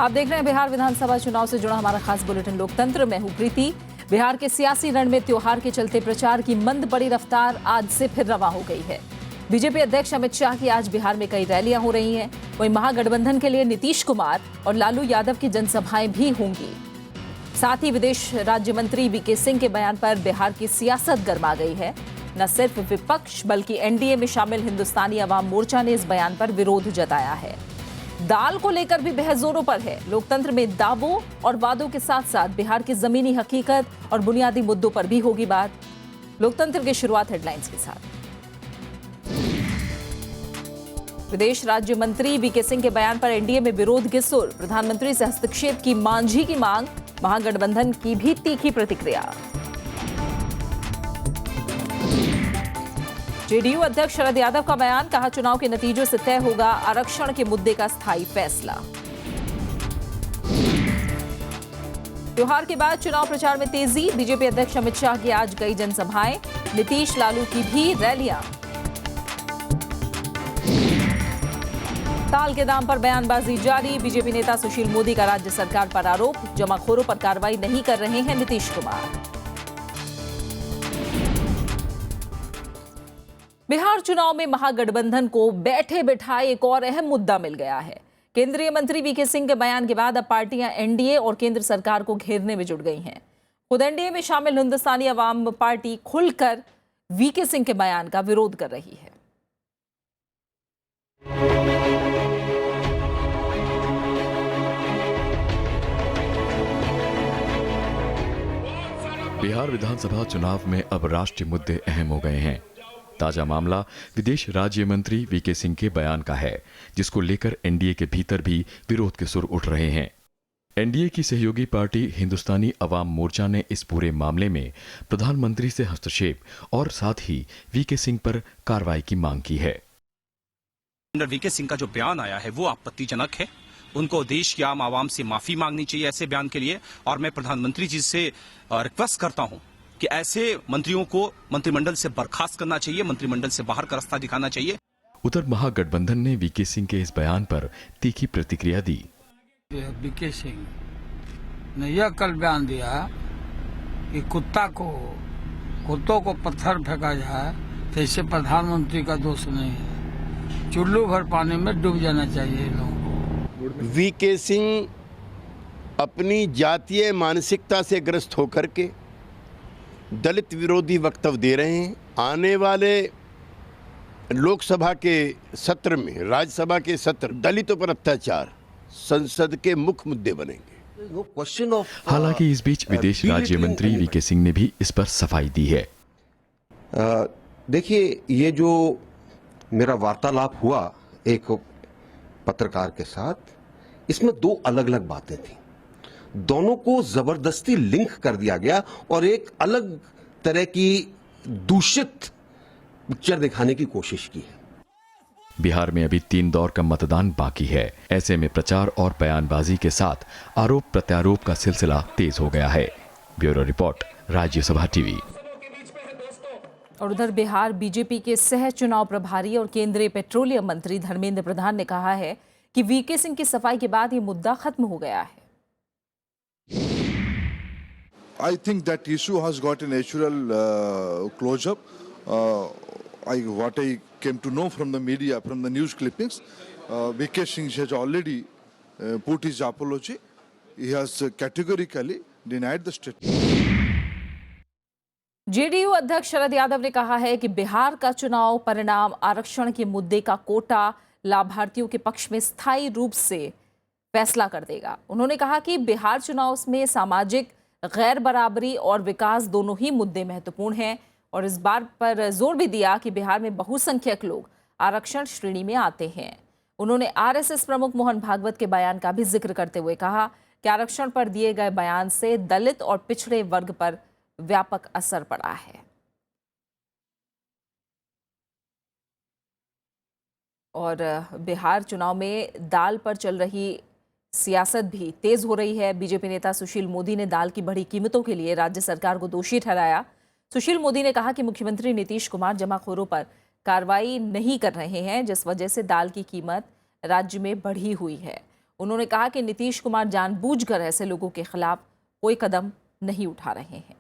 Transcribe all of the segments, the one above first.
आप देख रहे हैं बिहार विधानसभा चुनाव से जुड़ा हमारा खास बुलेटिन लोकतंत्र। मैं हूं प्रीति। बिहार के सियासी रण में त्योहार के चलते प्रचार की मंद पड़ी रफ्तार आज से फिर रवा हो गई है। बीजेपी अध्यक्ष अमित शाह की आज बिहार में कई रैलियां हो रही हैं। वहीं महागठबंधन के लिए नीतीश कुमार और लालू यादव की जनसभाएं भी होंगी। साथ ही विदेश राज्य मंत्री वीके सिंह के बयान पर बिहार की सियासत गर्मा गई है। न सिर्फ विपक्ष बल्कि एनडीए में शामिल हिंदुस्तानी अवाम मोर्चा ने इस बयान पर विरोध जताया है। दाल को लेकर भी बहस जोरों पर है। लोकतंत्र में दावों और वादों के साथ साथ बिहार की जमीनी हकीकत और बुनियादी मुद्दों पर भी होगी बात। लोकतंत्र की शुरुआत हेडलाइंस के साथ। विदेश राज्य मंत्री वीके सिंह के बयान पर एनडीए में विरोध के सुर। प्रधानमंत्री से हस्तक्षेप की मांझी की मांग। महागठबंधन की भी तीखी प्रतिक्रिया। जेडीयू अध्यक्ष शरद यादव का बयान, कहा चुनाव के नतीजों से तय होगा आरक्षण के मुद्दे का स्थायी फैसला। त्योहार के बाद चुनाव प्रचार में तेजी। बीजेपी अध्यक्ष अमित शाह की आज कई जनसभाएं, नीतीश लालू की भी रैलियां। दाल के दाम पर बयानबाजी जारी। बीजेपी नेता सुशील मोदी का राज्य सरकार पर आरोप, जमाखोरों पर कार्रवाई नहीं कर रहे हैं नीतीश कुमार। बिहार चुनाव में महागठबंधन को बैठे बिठाए एक और अहम मुद्दा मिल गया है। केंद्रीय मंत्री वीके सिंह के बयान के बाद अब पार्टियां एनडीए और केंद्र सरकार को घेरने में जुट गई हैं। खुद एनडीए में शामिल हिंदुस्तानी अवाम पार्टी खुलकर वीके सिंह के बयान का विरोध कर रही है। बिहार विधानसभा चुनाव में अब राष्ट्रीय मुद्दे अहम हो गए हैं। ताजा मामला विदेश राज्य मंत्री वीके सिंह के बयान का है, जिसको लेकर एनडीए के भीतर भी विरोध के सुर उठ रहे हैं। एनडीए की सहयोगी पार्टी हिंदुस्तानी अवाम मोर्चा ने इस पूरे मामले में प्रधानमंत्री से हस्तक्षेप और साथ ही वीके सिंह पर कार्रवाई की मांग की है। वीके सिंह का जो बयान आया है वो आपत्तिजनक है। उनको देश की आम आवाम से माफी मांगनी चाहिए ऐसे बयान के लिए, और मैं प्रधानमंत्री जी से रिक्वेस्ट करता हूं कि ऐसे मंत्रियों को मंत्रिमंडल से बर्खास्त करना चाहिए, मंत्रिमंडल से बाहर का रास्ता दिखाना चाहिए। उधर महागठबंधन ने वीके सिंह के इस बयान पर तीखी प्रतिक्रिया दी। वीके सिंह ने यह कल बयान दिया कि कुत्तों को पत्थर फेंका जाए तो इससे प्रधानमंत्री का दोष नहीं है। चुल्लू भर पानी में डूब जाना चाहिए इन लोगों को। वीके सिंह अपनी जातीय मानसिकता से ग्रस्त होकर के दलित विरोधी वक्तव्य दे रहे हैं। आने वाले लोकसभा के सत्र में, राज्यसभा के सत्र, दलितों पर अत्याचार संसद के मुख्य मुद्दे बनेंगे। हालांकि इस बीच विदेश राज्य मंत्री वीके सिंह ने भी इस पर सफाई दी है। देखिए, ये जो मेरा वार्तालाप हुआ एक पत्रकार के साथ, इसमें दो अलग अलग बातें थी। दोनों को जबरदस्ती लिंक कर दिया गया और एक अलग तरह की दूषित पिक्चर दिखाने की कोशिश की है। बिहार में अभी 3 दौर का मतदान बाकी है। ऐसे में प्रचार और बयानबाजी के साथ आरोप प्रत्यारोप का सिलसिला तेज हो गया है। Bureau report, Rajya Sabha TV. और उधर बिहार बीजेपी के सह चुनाव प्रभारी और केंद्रीय पेट्रोलियम मंत्री धर्मेंद्र प्रधान ने कहा है कि वीके सिंह की सफाई के बाद ये मुद्दा खत्म हो गया है। I think that issue has got a natural closure. What I came to know from the media, from the news clippings, VK Singh has already put his apology. He has categorically denied the statement. JDU अध्यक्ष शरद यादव ने कहा है कि बिहार का चुनाव परिणाम आरक्षण के मुद्दे का कोटा लाभार्थियों के पक्ष में स्थायी रूप से फैसला कर देगा। उन्होंने कहा कि बिहार चुनाव में सामाजिक गैर बराबरी और विकास दोनों ही मुद्दे महत्वपूर्ण हैं, और इस बात पर जोर भी दिया कि बिहार में बहुसंख्यक लोग आरक्षण श्रेणी में आते हैं। उन्होंने आरएसएस प्रमुख मोहन भागवत के बयान का भी जिक्र करते हुए कहा कि आरक्षण पर दिए गए बयान से दलित और पिछड़े वर्ग पर व्यापक असर पड़ा है। और बिहार चुनाव में दाल पर चल रही सियासत भी तेज हो रही है। बीजेपी नेता सुशील मोदी ने दाल की बढ़ी कीमतों के लिए राज्य सरकार को दोषी ठहराया। सुशील मोदी ने कहा कि मुख्यमंत्री नीतीश कुमार जमाखोरों पर कार्रवाई नहीं कर रहे हैं, जिस वजह से दाल की कीमत राज्य में बढ़ी हुई है। उन्होंने कहा कि नीतीश कुमार जानबूझकर ऐसे लोगों के खिलाफ कोई कदम नहीं उठा रहे हैं।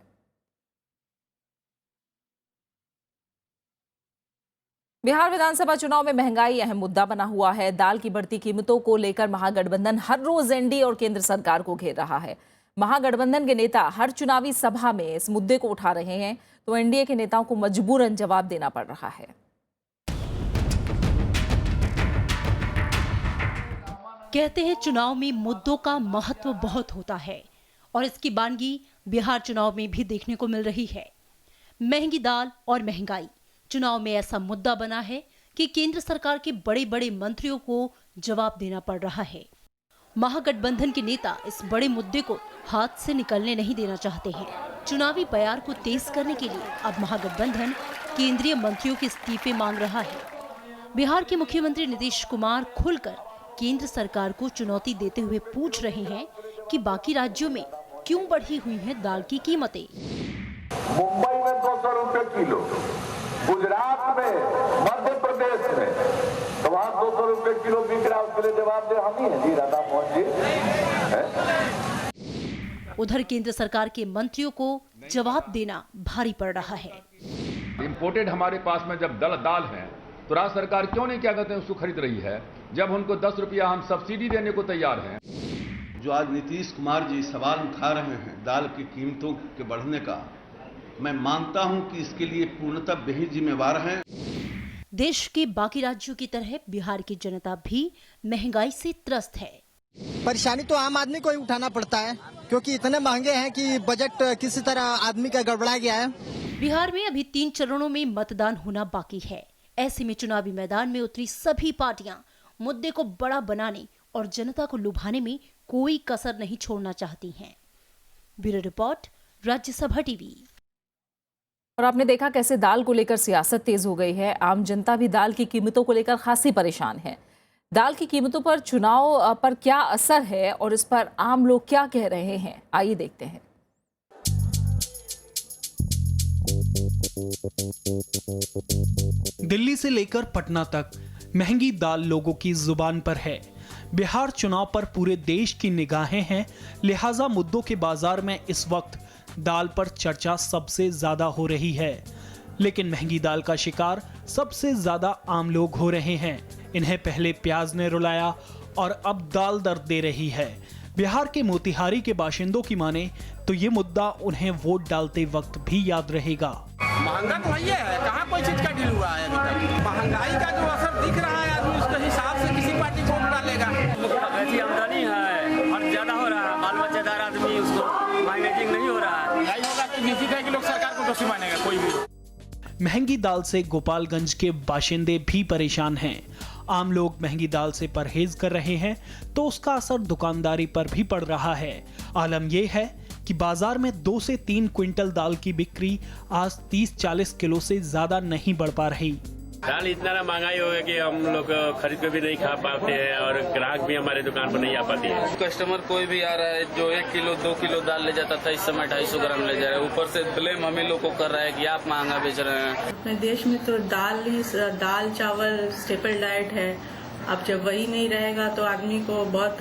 बिहार विधानसभा चुनाव में महंगाई अहम मुद्दा बना हुआ है। दाल की बढ़ती कीमतों को लेकर महागठबंधन हर रोज एनडीए और केंद्र सरकार को घेर रहा है। महागठबंधन के नेता हर चुनावी सभा में इस मुद्दे को उठा रहे हैं, तो एनडीए के नेताओं को मजबूरन जवाब देना पड़ रहा है। कहते हैं चुनाव में मुद्दों का महत्व बहुत होता है और इसकी बानगी बिहार चुनाव में भी देखने को मिल रही है। महंगी दाल और महंगाई चुनाव में ऐसा मुद्दा बना है कि केंद्र सरकार के बड़े बड़े मंत्रियों को जवाब देना पड़ रहा है। महागठबंधन के नेता इस बड़े मुद्दे को हाथ से निकलने नहीं देना चाहते हैं। चुनावी बयार को तेज करने के लिए अब महागठबंधन केंद्रीय मंत्रियों के इस्तीफे मांग रहा है। बिहार के मुख्यमंत्री नीतीश कुमार खुलकर केंद्र सरकार को चुनौती देते हुए पूछ रहे हैं कि बाकी राज्यों में क्यों बढ़ी हुई हैं दाल की कीमतें। मुंबई में 200 रुपए किलो, गुजरात में, मध्य प्रदेश में तो वहाँ 200 रुपए किलो बिक रहा है, उसके लिए जवाब दे हम ही है जी, राधा मोहन जी। उधर केंद्र सरकार के मंत्रियों को जवाब देना भारी पड़ रहा है। इंपोर्टेड हमारे पास में जब दाल है तो राज्य सरकार क्यों नहीं क्या कहते हैं उसको खरीद रही है, जब उनको 10 रुपया हम सब्सिडी देने को तैयार हैं। जो आज नीतीश कुमार जी सवाल उठा रहे हैं दाल की कीमतों के बढ़ने का, मैं मानता हूं कि इसके लिए पूर्णतः वही जिम्मेवार हैं। देश के बाकी राज्यों की तरह बिहार की जनता भी महंगाई से त्रस्त है। परेशानी तो आम आदमी को ही उठाना पड़ता है क्योंकि इतने महंगे हैं कि बजट किसी तरह आदमी का गड़बड़ा गया है। बिहार में अभी 3 चरणों में मतदान होना बाकी है। ऐसे में चुनावी मैदान में उतरी सभी पार्टियां मुद्दे को बड़ा बनाने और जनता को लुभाने में कोई कसर नहीं छोड़ना चाहती हैं। Bureau report, Rajya Sabha TV. और आपने देखा कैसे दाल को लेकर सियासत तेज हो गई है। आम जनता भी दाल की कीमतों को लेकर खासी परेशान है। दाल की कीमतों पर चुनाव पर क्या असर है और इस पर आम लोग क्या कह रहे हैं, आइए देखते हैं। दिल्ली से लेकर पटना तक महंगी दाल लोगों की जुबान पर है। बिहार चुनाव पर पूरे देश की निगाहें हैं, लिहाजा मुद्दों के बाजार में इस वक्त दाल पर चर्चा सबसे ज्यादा हो रही है। लेकिन महंगी दाल का शिकार सबसे ज्यादा आम लोग हो रहे हैं। इन्हें पहले प्याज ने रुलाया और अब दाल दर्द दे रही है। बिहार के मोतिहारी के बाशिंदों की माने तो ये मुद्दा उन्हें वोट डालते वक्त भी याद रहेगा। महंगा तो वही है, कहाँ कोई चीज का डील हुआ है अभी तक। महंगाई का जो असर दिख रहा है आदमी उसके हिसाब से किसी पार्टी को वोट डालेगा। ऐसी आमदनी है और ज्यादा हो रहा है, बाल बच्चेदार आदमी उसको मैनेजिंग नहीं हो रहा है। नहीं होगा तो निश्चित है कि लोग सरकार को दोषी मानेगा कोई भी। महंगी दाल से गोपालगंज के बाशिंदे भी परेशान हैं। आम लोग महंगी दाल से परहेज कर रहे हैं तो उसका असर दुकानदारी पर भी पड़ रहा है। आलम यह है कि बाजार में 2 से 3 क्विंटल दाल की बिक्री आज 30-40 किलो से ज्यादा नहीं बढ़ पा रही। दाल इतना महंगाई हो गया कि हम लोग खरीद के भी नहीं खा पाते हैं और ग्राहक भी हमारे दुकान पर नहीं आ पाती है। कस्टमर कोई भी आ रहा है जो 1 किलो 2 किलो दाल ले जाता था, इस समय 250 ग्राम ले जा रहा है। ऊपर से ब्लेम हमें लोग को कर रहा है कि आप महंगा बेच रहे हैं। अपने देश में तो दाल चावल स्टेपल डाइट है। अब जब वही नहीं रहेगा तो आदमी को बहुत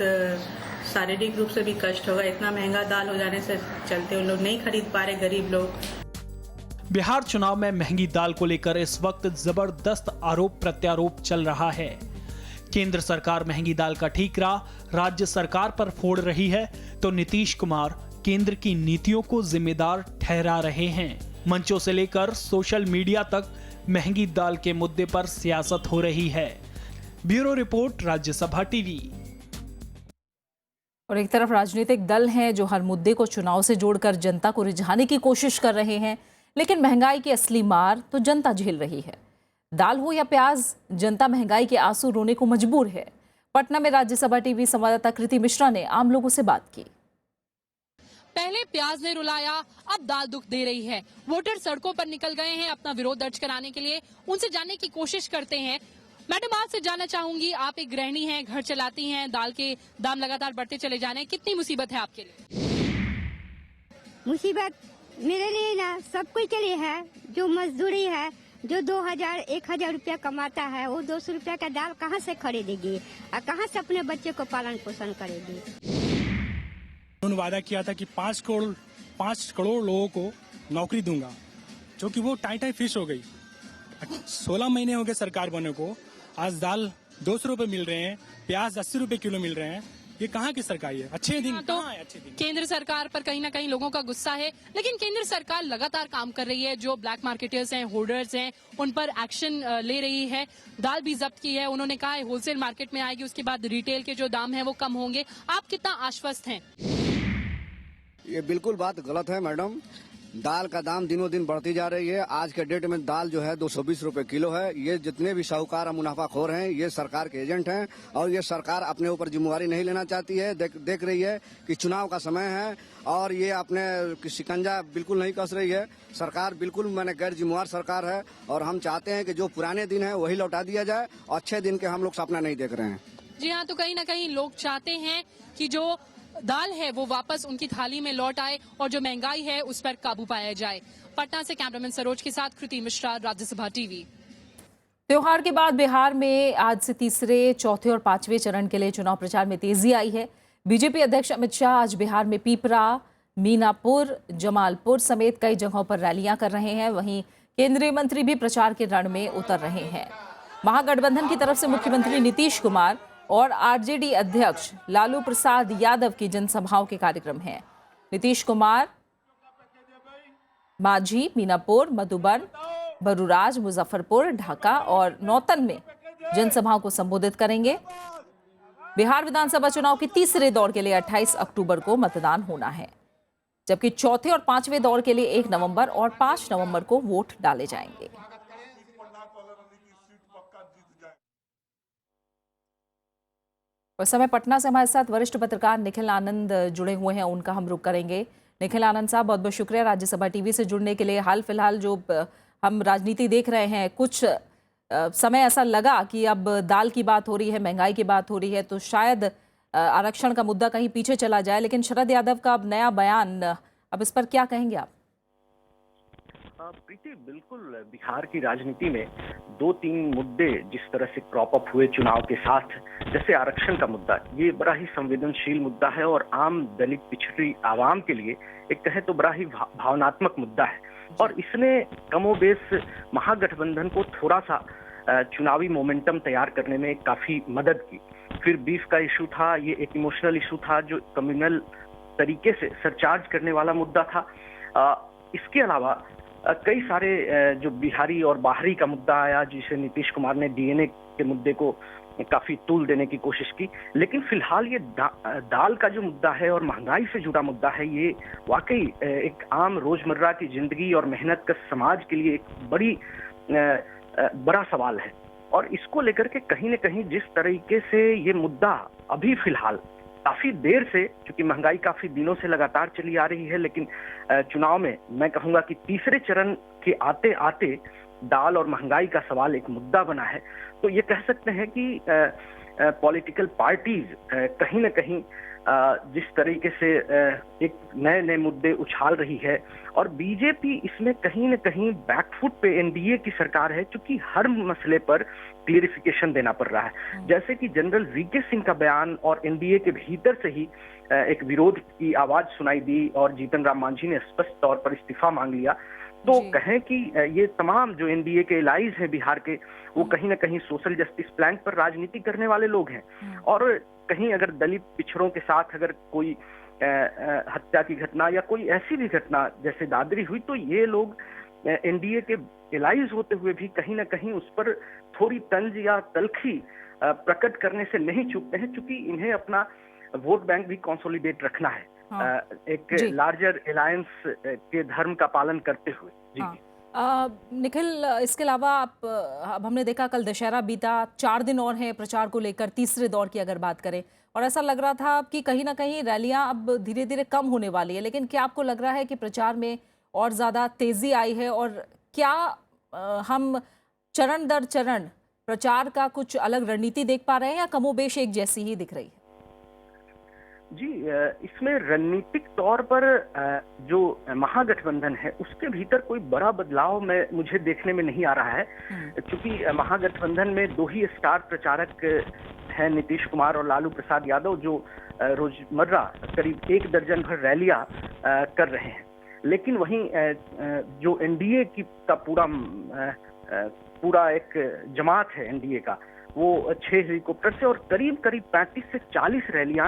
शारीरिक रूप से भी कष्ट होगा। इतना महंगा दाल हो जाने से चलते उन लोग नहीं खरीद पा रहे, गरीब लोग। बिहार चुनाव में महंगी दाल को लेकर इस वक्त जबरदस्त आरोप प्रत्यारोप चल रहा है। केंद्र सरकार महंगी दाल का ठीकरा राज्य सरकार पर फोड़ रही है तो नीतीश कुमार केंद्र की नीतियों को जिम्मेदार ठहरा रहे हैं। मंचों से लेकर सोशल मीडिया तक महंगी दाल के मुद्दे पर सियासत हो रही है। Bureau report, Rajya Sabha TV. और एक तरफ राजनीतिक दल हैं जो हर मुद्दे को चुनाव से जोड़कर जनता को रिझाने की कोशिश कर रहे हैं, लेकिन महंगाई की असली मार तो जनता झेल रही है। दाल हो या प्याज, जनता महंगाई के आंसू रोने को मजबूर है। पटना में राज्यसभा टीवी संवाददाता कृति मिश्रा ने आम लोगों से बात की। पहले प्याज ने रुलाया, अब दाल दुख दे रही है। वोटर सड़कों पर निकल गए हैं अपना विरोध दर्ज कराने के लिए। उनसे जानने की कोशिश करते हैं। मैडम, आपसे जानना चाहूंगी, आप एक गृहिणी हैं, घर चलाती हैं, दाल के दाम लगातार बढ़ते चले जा रहे हैं, कितनी मुसीबत है आपके लिए? मुसीबत मेरे लिए ना सब कुछ के लिए है। जो मजदूरी है, जो 2000 1000 रुपया कमाता है वो 200 रुपया का दाल कहाँ से खरीदेगी और कहाँ से अपने बच्चे को पालन पोषण करेगी। उन्होंने वादा किया था कि 5 करोड़ लोगों को नौकरी दूंगा, जो कि वो टाई फिश हो गई। 16 महीने हो गए सरकार बने को, आज दाल 200 रुपए मिल रहे हैं, प्याज 80 रुपए किलो मिल रहे हैं। ये कहाँ की सरकार है? अच्छे दिन तो कहाँ है? अच्छे दिन केंद्र सरकार पर कहीं ना कहीं लोगों का गुस्सा है, लेकिन केंद्र सरकार लगातार काम कर रही है। जो ब्लैक मार्केटर्स हैं, होल्डर्स हैं, उन पर एक्शन ले रही है। दाल भी जब्त की है। उन्होंने कहा है होलसेल मार्केट में आएगी, उसके बाद रिटेल के जो दाम है वो कम होंगे। आप कितना आश्वस्त हैं? ये बिल्कुल बात गलत है मैडम। दाल का दाम दिनों दिन बढ़ती जा रही है। आज के डेट में दाल जो है 220 रुपए किलो है। ये जितने भी साहूकार और मुनाफाखोर हैं, ये सरकार के एजेंट हैं और ये सरकार अपने ऊपर जिम्मेवारी नहीं लेना चाहती है। देख रही है कि चुनाव का समय है और ये अपने शिकंजा बिल्कुल नहीं कस रही है। सरकार बिल्कुल गैर जिम्मेवार सरकार है और हम चाहते हैं कि जो पुराने दिन है वही लौटा दिया जाए। अच्छे दिन के हम लोग सपना नहीं देख रहे हैं। जी हाँ, तो कहीं ना कहीं लोग चाहते हैं कि जो दाल है वो वापस उनकी थाली में लौट आए और जो महंगाई है उस पर काबू पाया जाए। पटना से कैमरामैन सरोज के साथ कृति मिश्रा, राज्यसभा टीवी। त्योहार के बाद बिहार में आज से तीसरे, चौथे और पांचवें चरण के लिए चुनाव प्रचार में तेजी आई है। बीजेपी अध्यक्ष अमित शाह आज बिहार में पीपरा, मीनापुर, जमालपुर समेत कई जगहों पर रैलियां कर रहे हैं। वहीं केंद्रीय मंत्री भी प्रचार के रण में उतर रहे हैं। महागठबंधन की तरफ से मुख्यमंत्री नीतीश कुमार और आरजेडी अध्यक्ष लालू प्रसाद यादव की जनसभाओं के कार्यक्रम हैं। नीतीश कुमार माझी, मीनापुर, मधुबन, बरूराज, मुजफ्फरपुर, ढाका और नौतन में जनसभाओं को संबोधित करेंगे। बिहार विधानसभा चुनाव के तीसरे दौर के लिए 28 अक्टूबर को मतदान होना है, जबकि चौथे और पांचवें दौर के लिए 1 नवंबर और 5 नवंबर को वोट डाले जाएंगे। उस समय पटना से हमारे साथ वरिष्ठ पत्रकार निखिल आनंद जुड़े हुए हैं, उनका हम रुख करेंगे। निखिल आनंद साहब, बहुत बहुत शुक्रिया राज्यसभा टीवी से जुड़ने के लिए। हाल फिलहाल जो हम राजनीति देख रहे हैं, कुछ समय ऐसा लगा कि अब दाल की बात हो रही है, महंगाई की बात हो रही है, तो शायद आरक्षण का मुद्दा कहीं पीछे चला जाए, लेकिन शरद यादव का अब नया बयान, अब इस पर क्या कहेंगे आप? प्रीति, बिल्कुल बिहार की राजनीति में 2-3 मुद्दे जिस तरह से क्रॉप अप हुए चुनाव के साथ, जैसे आरक्षण का मुद्दा, ये बड़ा ही संवेदनशील मुद्दा है और आम दलित पिछड़ी आवाम के लिए एक कहे तो बड़ा ही भावनात्मक मुद्दा है और इसने कमोबेश महागठबंधन को थोड़ा सा चुनावी मोमेंटम तैयार करने में काफी मदद की। फिर बीफ का इशू था, ये एक इमोशनल इशू था जो कम्युनल तरीके से सरचार्ज करने वाला मुद्दा था। इसके अलावा कई सारे जो बिहारी और बाहरी का मुद्दा आया, जिसे नीतीश कुमार ने डीएनए के मुद्दे को काफी तूल देने की कोशिश की। लेकिन फिलहाल ये दाल का जो मुद्दा है और महंगाई से जुड़ा मुद्दा है, ये वाकई एक आम रोजमर्रा की जिंदगी और मेहनत का समाज के लिए एक बड़ा सवाल है और इसको लेकर के कहीं न कहीं जिस तरीके से ये मुद्दा अभी फिलहाल काफी देर से, क्योंकि महंगाई काफी दिनों से लगातार चली आ रही है, लेकिन चुनाव में मैं कहूंगा कि तीसरे चरण के आते आते दाल और महंगाई का सवाल एक मुद्दा बना है। तो ये कह सकते हैं कि पॉलिटिकल पार्टीज कहीं न कहीं जिस तरीके से एक नए मुद्दे उछाल रही है और बीजेपी इसमें कहीं न कहीं बैकफुट पे एनडीए की सरकार है, क्योंकि हर मसले पर क्लियरिफिकेशन देना पड़ रहा है। जैसे कि जनरल वीके सिंह का बयान और एनडीए के भीतर से ही एक विरोध की आवाज सुनाई दी और जीतन राम मांझी ने स्पष्ट तौर पर इस्तीफा मांग लिया। तो कहें कि ये तमाम जो एनडीए के एलाइज हैं बिहार के, वो कहीं न कहीं सोशल जस्टिस प्लैंक पर राजनीति करने वाले लोग हैं और कहीं अगर दलित पिछड़ों के साथ अगर कोई हत्या की घटना या कोई ऐसी भी घटना जैसे दादरी हुई, तो ये लोग एनडीए के एलाइज होते हुए भी कहीं न कहीं उस पर थोड़ी तंज या तलखी प्रकट करने से नहीं चूकते हैं, क्योंकि इन्हें अपना वोट बैंक भी कंसोलिडेट रखना है। एक लार्जर अलायंस के धर्म का पालन करते हुए। जी निखिल, इसके अलावा अब हमने देखा कल दशहरा बीता, 4 दिन और हैं प्रचार को लेकर तीसरे दौर की अगर बात करें, और ऐसा लग रहा था कि कहीं ना कहीं रैलियां अब धीरे धीरे कम होने वाली है, लेकिन क्या आपको लग रहा है कि प्रचार में और ज्यादा तेजी आई है और क्या हम चरण दर चरण प्रचार का कुछ अलग रणनीति देख पा रहे हैं या कमोबेश एक जैसी ही दिख रही है? जी, इसमें रणनीतिक तौर पर जो महागठबंधन है उसके भीतर कोई बड़ा बदलाव मुझे देखने में नहीं आ रहा है, क्योंकि महागठबंधन में दो ही स्टार प्रचारक हैं, नीतीश कुमार और लालू प्रसाद यादव, जो रोजमर्रा करीब 1 दर्जन भर रैलियां कर रहे हैं। लेकिन वहीं जो एनडीए का पूरा एक जमात है एनडीए का, वो 6 हेलीकॉप्टर से और करीब 35 से 40 रैलियां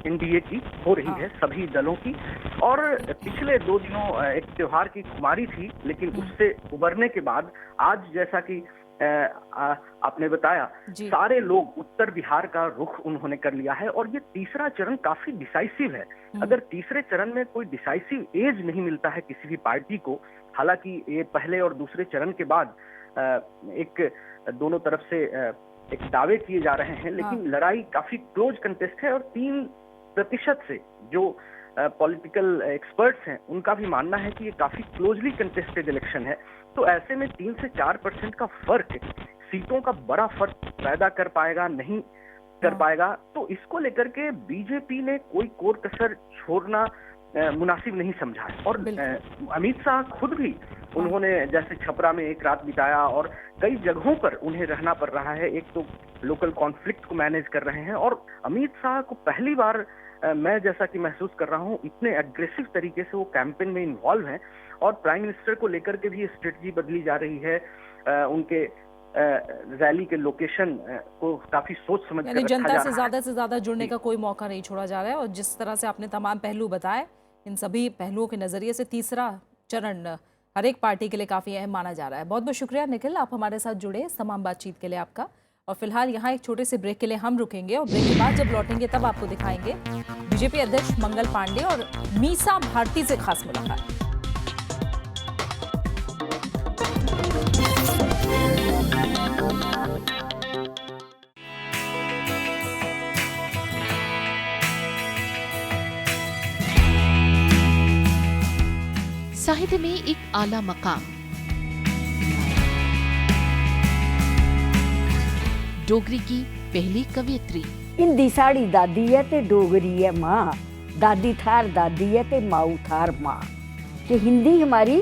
एनडीए की हो रही है, सभी दलों की। और पिछले 2 दिनों एक त्योहार की खुमारी थी, लेकिन उससे उबरने के बाद आज, जैसा कि आपने बताया, सारे लोग उत्तर बिहार का रुख उन्होंने कर लिया है और ये तीसरा चरण काफी डिसाइसिव है। अगर तीसरे चरण में कोई डिसाइसिव एज नहीं मिलता है किसी भी पार्टी को, हालांकि ये पहले और दूसरे चरण के बाद एक दोनों तरफ से एक दावे किए जा रहे हैं, लेकिन लड़ाई काफी क्लोज कंटेस्ट है और 3% से जो पॉलिटिकल एक्सपर्ट्स हैं उनका भी मानना है कि ये काफी क्लोजली कंटेस्टेड इलेक्शन है। तो ऐसे में 3 से 4% का फर्क सीटों का बड़ा फर्क पैदा कर पाएगा, नहीं कर पाएगा। तो इसको लेकर के बीजेपी ने कोई कोर कसर छोड़ना मुनासिब नहीं समझा है। और अमित शाह खुद भी, उन्होंने जैसे छपरा में एक रात बिताया और कई जगहों पर उन्हें रहना पड़ रहा है, एक तो लोकल कॉन्फ्लिक्ट को मैनेज कर रहे हैं। और अमित शाह को पहली बार मैं जैसा कि महसूस कर रहा हूं, इतने एग्रेसिव तरीके से वो कैंपेन में इन्वॉल्व हैं और प्राइम मिनिस्टर को लेकर के भी स्ट्रेटजी बदली जा रही है। उनके रैली के लोकेशन को काफी सोच समझ कर जनता से ज्यादा जुड़ने का कोई मौका नहीं छोड़ा जा रहा है। और जिस तरह से आपने तमाम पहलू बताए, इन सभी पहलुओं के नजरिए से तीसरा चरण हर एक पार्टी के लिए काफी अहम माना जा रहा है। बहुत बहुत शुक्रिया निखिल, आप हमारे साथ जुड़े इस तमाम बातचीत के लिए आपका। और फिलहाल यहाँ एक छोटे से ब्रेक के लिए हम रुकेंगे और ब्रेक के बाद जब लौटेंगे तब आपको दिखाएंगे बीजेपी अध्यक्ष मंगल पांडे और मीसा भारती से खास मुलाकात। साहित्य में एक आला मकाम, डोगरी की पहली कवियत्री। हिंदी साड़ी दादी है ते डोगरी है माँ, दादी थार दादी है ते माऊ थार माँ। कि हिंदी हमारी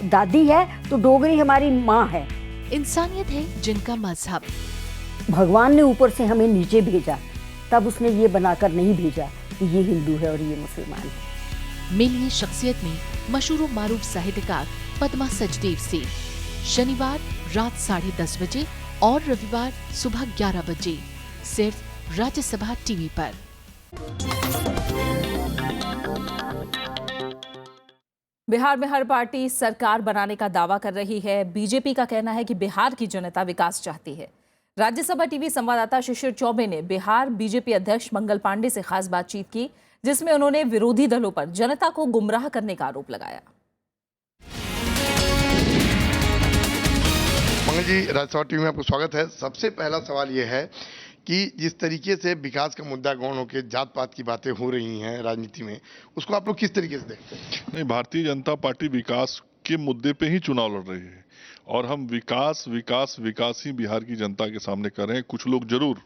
दादी है तो डोगरी हमारी माँ है। इंसानियत है जिनका मजहब। भगवान ने ऊपर से हमें नीचे भेजा, तब उसने ये बनाकर नहीं भेजा कि ये हिंदू है और ये मुसलमान है। मिलिए शख्सियत में मशहूर मारूफ साहित्यकार पद्मा सचदेव से शनिवार रात 10:30 बजे और रविवार सुबह 11 बजे सिर्फ राज्यसभा टीवी पर। बिहार में हर पार्टी सरकार बनाने का दावा कर रही है। बीजेपी का कहना है कि बिहार की जनता विकास चाहती है। राज्यसभा टीवी संवाददाता शिशिर चौबे ने बिहार बीजेपी अध्यक्ष मंगल पांडे से खास बातचीत की, जिसमें उन्होंने विरोधी दलों पर जनता को गुमराह करने का आरोप लगाया। मंगल जी, राज्यसभा टीवी में आपको स्वागत है। सबसे पहला सवाल यह है कि जिस तरीके से विकास का मुद्दा गौण होकर जात पात की बातें हो रही हैं राजनीति में, उसको आप लोग किस तरीके से देखते हैं? नहीं, भारतीय जनता पार्टी विकास के मुद्दे पे ही चुनाव लड़ रही है और हम विकास विकास विकास ही बिहार की जनता के सामने कर रहे हैं। कुछ लोग जरूर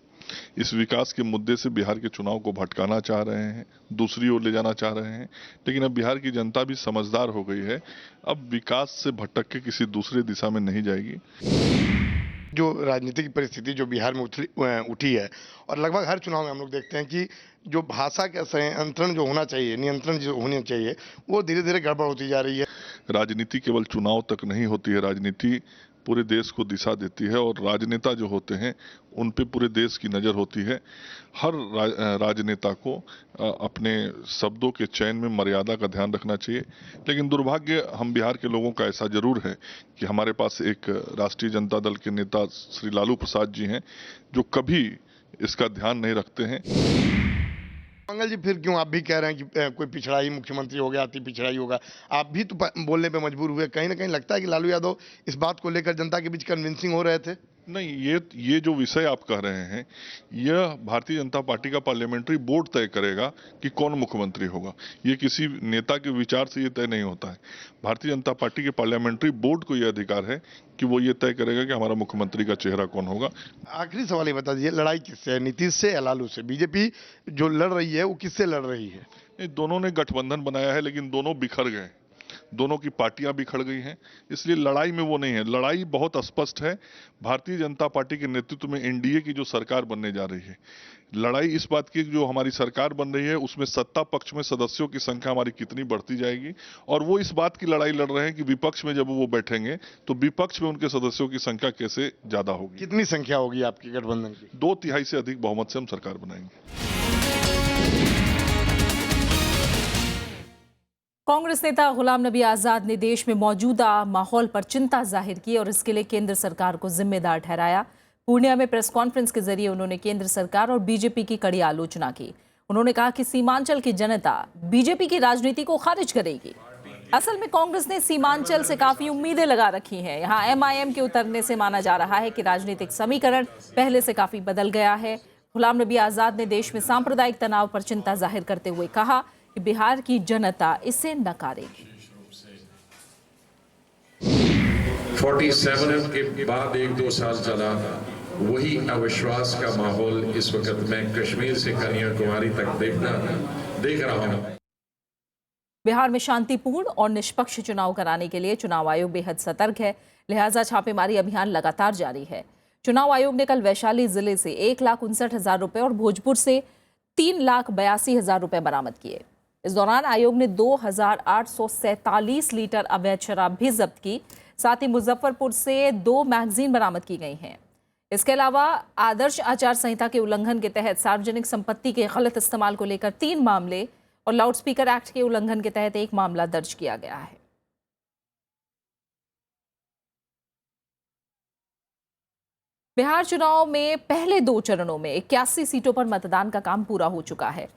इस विकास के मुद्दे से बिहार के चुनाव को भटकाना चाह रहे हैं, दूसरी ओर ले जाना चाह रहे हैं, लेकिन अब बिहार की जनता भी समझदार हो गई है। अब विकास से भटक के किसी दूसरे दिशा में नहीं जाएगी। जो राजनीतिक परिस्थिति जो बिहार में उठी है और लगभग हर चुनाव में हम लोग देखते हैं कि जो भाषा का संयंत्रण जो होना चाहिए, नियंत्रण जो होना चाहिए, वो धीरे धीरे गड़बड़ होती जा रही है। राजनीति केवल चुनाव तक नहीं होती है, राजनीति पूरे देश को दिशा देती है और राजनेता जो होते हैं उन पे पूरे देश की नज़र होती है। हर राजनेता को अपने शब्दों के चयन में मर्यादा का ध्यान रखना चाहिए। लेकिन दुर्भाग्य हम बिहार के लोगों का ऐसा जरूर है कि हमारे पास एक राष्ट्रीय जनता दल के नेता श्री लालू प्रसाद जी हैं जो कभी इसका ध्यान नहीं रखते हैं। मंगल जी, फिर क्यों आप भी कह रहे हैं कि कोई पिछड़ा ही मुख्यमंत्री हो गया, अति पिछड़ा ही होगा? आप भी तो बोलने पे मजबूर हुए। कहीं ना कहीं लगता है कि लालू यादव इस बात को लेकर जनता के बीच कन्विंसिंग हो रहे थे। नहीं, ये जो विषय आप कह रहे हैं, यह भारतीय जनता पार्टी का पार्लियामेंट्री बोर्ड तय करेगा कि कौन मुख्यमंत्री होगा। ये किसी नेता के विचार से ये तय नहीं होता है। भारतीय जनता पार्टी के पार्लियामेंट्री बोर्ड को यह अधिकार है कि वो ये तय करेगा कि हमारा मुख्यमंत्री का चेहरा कौन होगा। आखिरी सवाल ये बता दीजिए, लड़ाई किससे है, नीतीश से या लालू से? बीजेपी जो लड़ रही है वो किससे लड़ रही है? दोनों ने गठबंधन बनाया है, लेकिन दोनों बिखर गए, दोनों की पार्टियां बिखर गई हैं, इसलिए लड़ाई में वो नहीं है। लड़ाई बहुत स्पष्ट है, भारतीय जनता पार्टी के नेतृत्व में एनडीए की जो सरकार बनने जा रही है। लड़ाई इस बात की जो हमारी सरकार बन रही है उसमें सत्ता पक्ष में सदस्यों की संख्या हमारी कितनी बढ़ती जाएगी, और वो इस बात की लड़ाई लड़ रहे हैं कि विपक्ष में जब वो बैठेंगे तो विपक्ष में उनके सदस्यों की संख्या कैसे ज्यादा होगी। कितनी संख्या होगी आपकी गठबंधन की? 2/3 से अधिक बहुमत से हम सरकार बनाएंगे। कांग्रेस नेता गुलाम नबी आजाद ने देश में मौजूदा माहौल पर चिंता जाहिर की और इसके लिए केंद्र सरकार को जिम्मेदार ठहराया। पूर्णिया में प्रेस कॉन्फ्रेंस के जरिए उन्होंने केंद्र सरकार और बीजेपी की कड़ी आलोचना की। उन्होंने कहा कि सीमांचल की जनता बीजेपी की राजनीति को खारिज करेगी। असल में कांग्रेस ने सीमांचल से काफी उम्मीदें लगा रखी हैं। यहाँ एमआईएम के उतरने से माना जा रहा है कि राजनीतिक समीकरण पहले से काफी बदल गया है। गुलाम नबी आजाद ने देश में सांप्रदायिक तनाव पर चिंता जाहिर करते हुए कहा कि बिहार की जनता इसे नकारेगी। 47 के बाद 1-2 साल चला वही अविश्वास का माहौल इस वक्त मैं कश्मीर से कन्याकुमारी तक देख रहा हूं। बिहार में शांतिपूर्ण और निष्पक्ष चुनाव कराने के लिए चुनाव आयोग बेहद सतर्क है, लिहाजा छापेमारी अभियान लगातार जारी है। चुनाव आयोग ने कल वैशाली जिले से 1,59,000 रुपए और भोजपुर से 3,82,000 रुपए बरामद किए। इस दौरान आयोग ने 2,847 लीटर अवैध शराब भी जब्त की। साथ ही मुजफ्फरपुर से 2 मैगजीन बरामद की गई हैं। इसके अलावा आदर्श आचार संहिता के उल्लंघन के तहत सार्वजनिक संपत्ति के गलत इस्तेमाल को लेकर 3 मामले और लाउडस्पीकर एक्ट के उल्लंघन के तहत 1 मामला दर्ज किया गया है। बिहार चुनाव में पहले 2 चरणों में 81 सीटों पर मतदान का काम पूरा हो चुका है।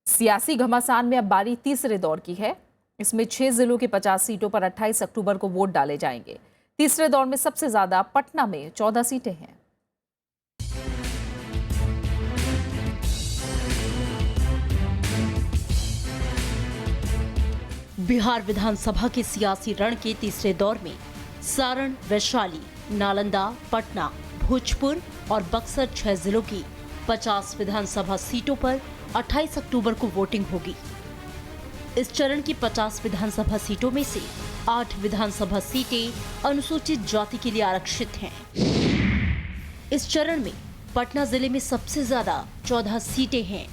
सियासी घमासान में अब बारी तीसरे दौर की है। इसमें 6 जिलों की 50 सीटों पर 28 अक्टूबर को वोट डाले जाएंगे। तीसरे दौर में सबसे ज्यादा पटना में 14 सीटें हैं। बिहार विधानसभा के सियासी रण के तीसरे दौर में सारण, वैशाली, नालंदा, पटना, भोजपुर और बक्सर 6 जिलों की 50 विधानसभा सीटों पर 28 अक्टूबर को वोटिंग होगी। इस चरण की 50 विधानसभा सीटों में से 8 विधानसभा सीटें अनुसूचित जाति के लिए आरक्षित हैं। इस चरण में पटना जिले में सबसे ज्यादा 14 सीटें हैं।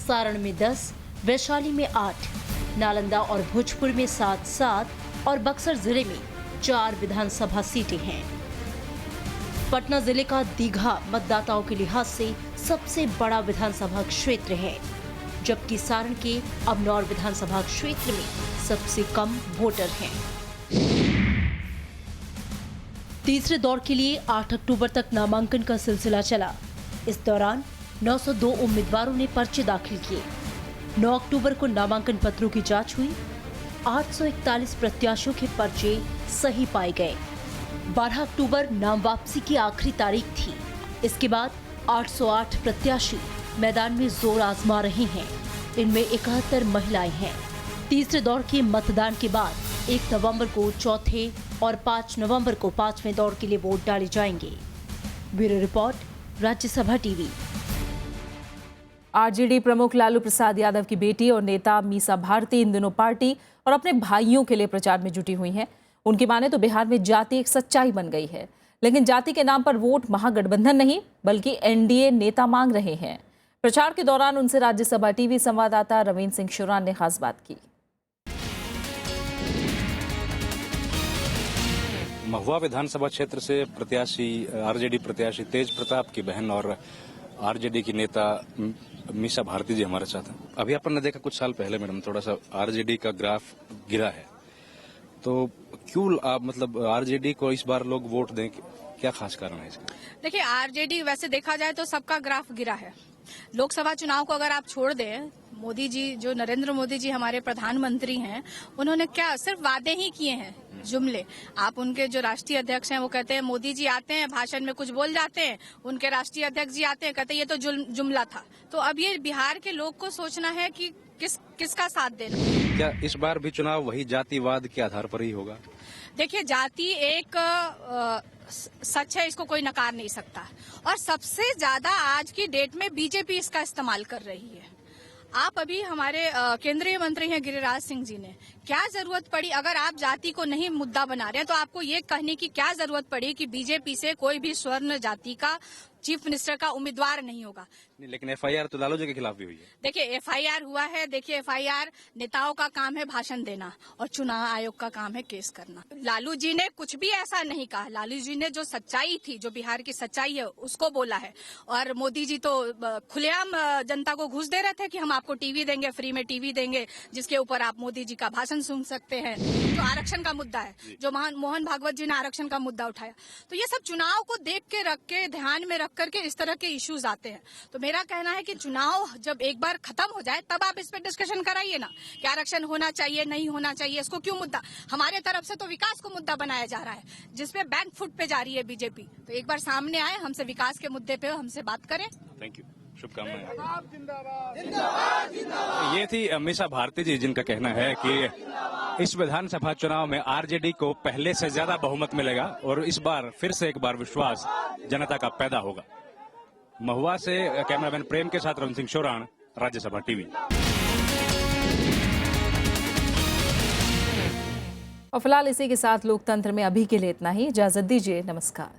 सारण में 10, वैशाली में 8, नालंदा और भोजपुर में 7 और बक्सर जिले में 4 विधानसभा सीटें हैं। पटना जिले का दीघा मतदाताओं के लिहाज से सबसे बड़ा विधानसभा क्षेत्र है, जबकि सारण के अबनौर विधानसभा क्षेत्र में सबसे कम वोटर हैं। तीसरे दौर के लिए 8 अक्टूबर तक नामांकन का सिलसिला चला। इस दौरान 902 उम्मीदवारों ने पर्चे दाखिल किए। 9 अक्टूबर को नामांकन पत्रों की जांच हुई। 841 प्रत्याशियों के पर्चे सही पाए गए। 12 अक्टूबर नाम वापसी की आखिरी तारीख थी। इसके बाद 808 प्रत्याशी मैदान में जोर आजमा रहे हैं। इनमें 71 महिलाएं हैं। तीसरे दौर के मतदान के बाद 1 नवंबर को चौथे और 5 नवंबर को 5वें दौर के लिए वोट डाले जाएंगे। Bureau report, Rajya Sabha TV. RJD प्रमुख लालू प्रसाद यादव की बेटी और नेता मीसा भारती इन दिनों पार्टी और अपने भाइयों के लिए प्रचार में जुटी हुई हैं। उनकी माने तो बिहार में जाति एक सच्चाई बन गई है, लेकिन जाति के नाम पर वोट महागठबंधन नहीं बल्कि एनडीए नेता मांग रहे हैं। प्रचार के दौरान उनसे राज्यसभा टीवी संवाददाता रविंद्र सिंह शुरान ने खास बात की। महुआ विधानसभा क्षेत्र से प्रत्याशी आरजेडी प्रत्याशी तेज प्रताप की बहन और आरजेडी की नेता मीसा भारती जी हमारे साथ हैं। अभी अपन ने देखा कुछ साल पहले मैडम थोड़ा सा आरजेडी का ग्राफ गिरा है, तो क्यों आप मतलब आरजेडी को इस बार लोग वोट दें, क्या खास कारण है इसका? देखिए, आरजेडी वैसे देखा जाए तो सबका ग्राफ गिरा है। लोकसभा चुनाव को अगर आप छोड़ दें, मोदी जी जो नरेंद्र मोदी जी हमारे प्रधानमंत्री हैं, उन्होंने क्या सिर्फ वादे ही किए हैं। जुमले। आप उनके जो राष्ट्रीय अध्यक्ष हैं वो कहते हैं मोदी जी आते हैं भाषण में कुछ बोल जाते हैं, उनके राष्ट्रीय अध्यक्ष जी आते हैं कहते हैं ये तो जुमला था। तो अब ये बिहार के लोग को सोचना है कि किसका साथ देना। क्या इस बार भी चुनाव वही जातिवाद के आधार पर ही होगा? देखिए, जाति एक सच है, इसको कोई नकार नहीं सकता, और सबसे ज्यादा आज की डेट में बीजेपी इसका इस्तेमाल कर रही है। आप अभी हमारे केंद्रीय मंत्री हैं गिरिराज सिंह जी ने, क्या जरूरत पड़ी, अगर आप जाति को नहीं मुद्दा बना रहे हैं तो आपको ये कहने की क्या जरूरत पड़ी कि बीजेपी से कोई भी स्वर्ण जाति का चीफ मिनिस्टर का उम्मीदवार नहीं होगा। लेकिन एफआईआर तो लालू जी के खिलाफ भी हुई है। देखिए, एफआईआर हुआ है। देखिए, एफआईआर नेताओं का काम है भाषण देना और चुनाव आयोग का काम है केस करना। लालू जी ने कुछ भी ऐसा नहीं कहा। लालू जी ने जो सच्चाई थी, जो बिहार की सच्चाई है, उसको बोला है। और मोदी जी तो खुलेआम जनता को घूस दे रहे थे कि हम आपको टीवी देंगे, फ्री में टीवी देंगे, जिसके ऊपर आप मोदी जी का भाषण सुन सकते हैं। जो आरक्षण का मुद्दा है, जो मोहन भागवत जी ने आरक्षण का मुद्दा उठाया, तो ये सब चुनाव को देख के, रख के, ध्यान में रख करके इस तरह के इश्यूज आते हैं। तो मेरा कहना है कि चुनाव जब एक बार खत्म हो जाए तब आप इस पे डिस्कशन कराइए ना कि आरक्षण होना चाहिए, नहीं होना चाहिए, इसको क्यों मुद्दा। हमारे तरफ से तो विकास को मुद्दा बनाया जा रहा है, जिसपे बैंक फुट पे जा रही है बीजेपी। तो एक बार सामने आए, हमसे विकास के मुद्दे पे हमसे बात करें। थैंक यू, शुभकामनाएं। ये थी मीसा भारती जी, जिनका कहना है कि इस विधानसभा चुनाव में आरजेडी को पहले से ज्यादा बहुमत मिलेगा और इस बार फिर से एक बार विश्वास जनता का पैदा होगा। महुआ से कैमरामैन प्रेम के साथ रमन सिंह शोराण, राज्यसभा टीवी। और फिलहाल इसी के साथ लोकतंत्र में अभी के लिए इतना ही। इजाजत दीजिए, नमस्कार।